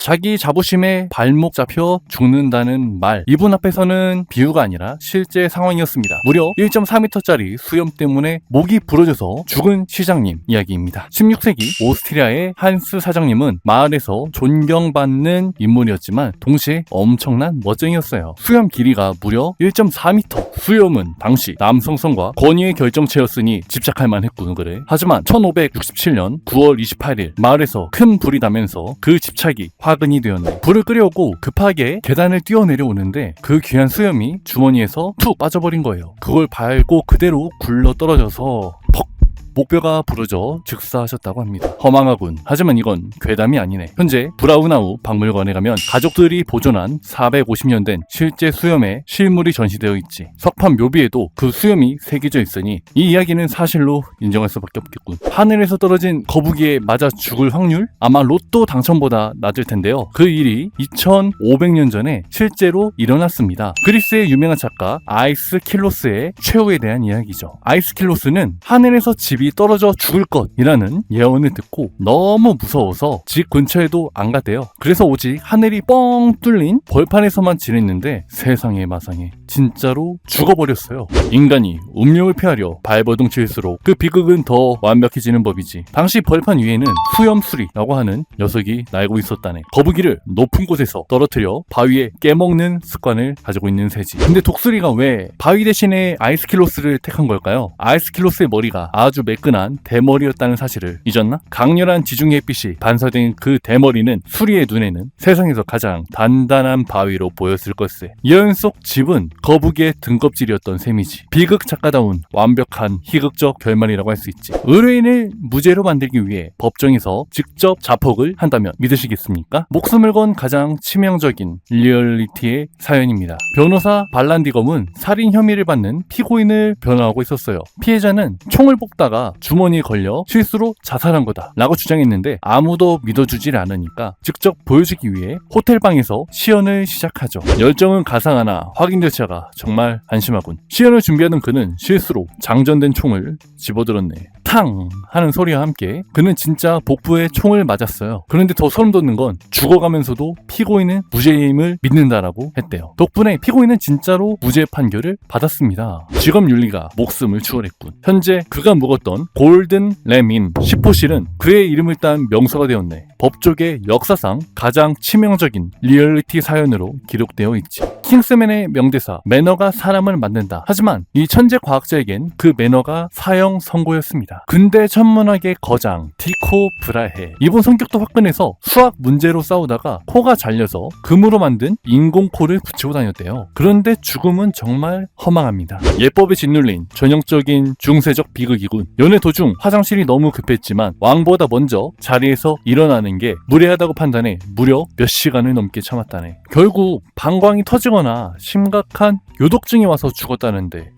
자기 자부심에 발목 잡혀 죽는다는 말, 이분 앞에서는 비유가 아니라 실제 상황이었습니다. 무려 1.4m짜리 수염 때문에 목이 부러져서 죽은 시장님 이야기입니다. 16세기 오스트리아의 한스 사장님은 마을에서 존경받는 인물이었지만 동시에 엄청난 멋쟁이였어요. 수염 길이가 무려 1.4m. 수염은 당시 남성성과 권위의 결정체였으니 집착할 만했군 그래. 하지만 1567년 9월 28일 마을에서 큰 불이 나면서 그 집착이 화근이 되었네. 불을 끄려고 급하게 계단을 뛰어내려오는데 그 귀한 수염이 주머니에서 툭 빠져버린 거예요. 그걸 밟고 그대로 굴러 떨어져서 퍽! 목뼈가 부러져 즉사하셨다고 합니다. 허망하군. 하지만 이건 괴담이 아니네. 현재 브라우나우 박물관에 가면 가족들이 보존한 450년 된 실제 수염의 실물이 전시되어 있지. 석판 묘비에도 그 수염이 새겨져 있으니 이 이야기는 사실로 인정할 수밖에 없겠군. 하늘에서 떨어진 거북이에 맞아 죽을 확률? 아마 로또 당첨보다 낮을 텐데요. 그 일이 2500년 전에 실제로 일어났습니다. 그리스의 유명한 작가 아이스킬로스의 최후에 대한 이야기죠. 아이스킬로스는 하늘에서 집이 떨어져 죽을 것이라는 예언을 듣고 너무 무서워서 집 근처에도 안 갔대요. 그래서 오직 하늘이 뻥 뚫린 벌판에서만 지냈는데 세상에 마상에 진짜로 죽어버렸어요. 인간이 운명을 피하려 발버둥 칠수록 그 비극은 더 완벽해지는 법이지. 당시 벌판 위에는 수염수리라고 하는 녀석이 날고 있었다네. 거북이를 높은 곳에서 떨어뜨려 바위에 깨먹는 습관을 가지고 있는 새지. 근데 독수리가 왜 바위 대신에 아이스킬로스를 택한 걸까요? 아이스킬로스의 머리가 아주 매끈한 대머리였다는 사실을 잊었나? 강렬한 지중해 햇빛이 반사된 그 대머리는 수리의 눈에는 세상에서 가장 단단한 바위로 보였을 것세. 예언 속 집은 거북이의 등껍질이었던 셈이지. 비극 작가다운 완벽한 희극적 결말이라고 할 수 있지. 의뢰인을 무죄로 만들기 위해 법정에서 직접 자폭을 한다면 믿으시겠습니까? 목숨을 건 가장 치명적인 리얼리티의 사연입니다. 변호사 발란디검은 살인 혐의를 받는 피고인을 변호하고 있었어요. 피해자는 총을 뽑다가 주머니에 걸려 실수로 자살한 거다 라고 주장했는데 아무도 믿어주질 않으니까 직접 보여주기 위해 호텔방에서 시연을 시작하죠. 열정은 가상하나 확인 절차가 정말 안심하군. 시연을 준비하던 그는 실수로 장전된 총을 집어들었네. 탕! 하는 소리와 함께 그는 진짜 복부에 총을 맞았어요. 그런데 더 소름 돋는 건 죽어가면서도 피고인은 무죄임을 믿는다라고 했대요. 덕분에 피고인은 진짜로 무죄 판결을 받았습니다. 직업윤리가 목숨을 추월했군. 현재 그가 묵었던 골든 램인 시포실은 그의 이름을 딴 명소가 되었네. 법조계 역사상 가장 치명적인 리얼리티 사연으로 기록되어 있지. 킹스맨의 명대사 매너가 사람을 만든다. 하지만 이 천재 과학자에겐 그 매너가 사형 선고였습니다. 근대 천문학의 거장 티코 브라헤. 이분 성격도 화끈해서 수학 문제로 싸우다가 코가 잘려서 금으로 만든 인공코를 붙이고 다녔대요. 그런데 죽음은 정말 허망합니다. 예법에 짓눌린 전형적인 중세적 비극이군. 연애 도중 화장실이 너무 급했지만 왕보다 먼저 자리에서 일어나는 게 무례하다고 판단해 무려 몇 시간을 넘게 참았다네. 결국 방광이 터지거나 심각한 요독증이 와서 죽었다는데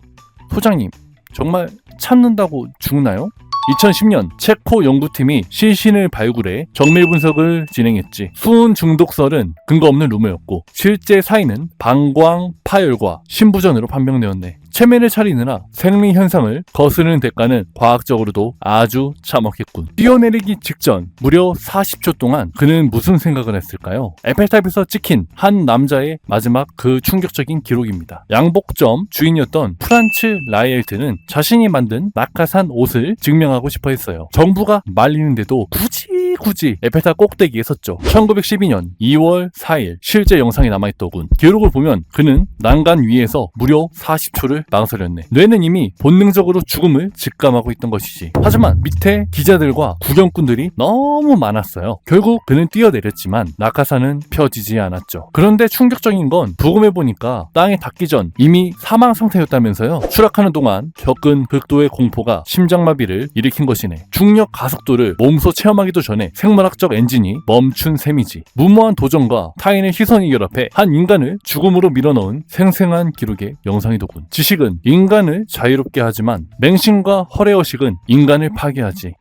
소장님 정말 참는다고 죽나요? 2010년 체코 연구팀이 시신을 발굴해 정밀 분석을 진행했지. 수은 중독설은 근거 없는 루머였고 실제 사인은 방광 파열과 심부전으로 판명되었네. 체면을 차리느라 생리 현상을 거스르는 대가는 과학적으로도 아주 참혹했군. 뛰어내리기 직전 무려 40초 동안 그는 무슨 생각을 했을까요? 에펠탑에서 찍힌 한 남자의 마지막 그 충격적인 기록입니다. 양복점 주인이었던 프란츠 라이엘트는 자신이 만든 낙하산 옷을 증명하고 싶어 했어요. 정부가 말리는데도 굳이 에펠탑 꼭대기에 섰죠. 1912년 2월 4일 실제 영상이 남아있더군. 기록을 보면 그는 난간 위에서 무려 40초를 망설였네. 뇌는 이미 본능적으로 죽음을 직감하고 있던 것이지. 하지만 밑에 기자들과 구경꾼들이 너무 많았어요. 결국 그는 뛰어내렸지만 낙하산은 펴지지 않았죠. 그런데 충격적인 건 부검해보니까 땅에 닿기 전 이미 사망 상태였다면서요. 추락하는 동안 겪은 극도의 공포가 심장마비를 일으킨 것이네. 중력 가속도를 몸소 체험하기도 전에 생물학적 엔진이 멈춘 셈이지. 무모한 도전과 타인의 시선이 결합해 한 인간을 죽음으로 밀어넣은 생생한 기록의 영상이더군. 지식은 인간을 자유롭게 하지만 맹신과 허례허식은 인간을 파괴하지.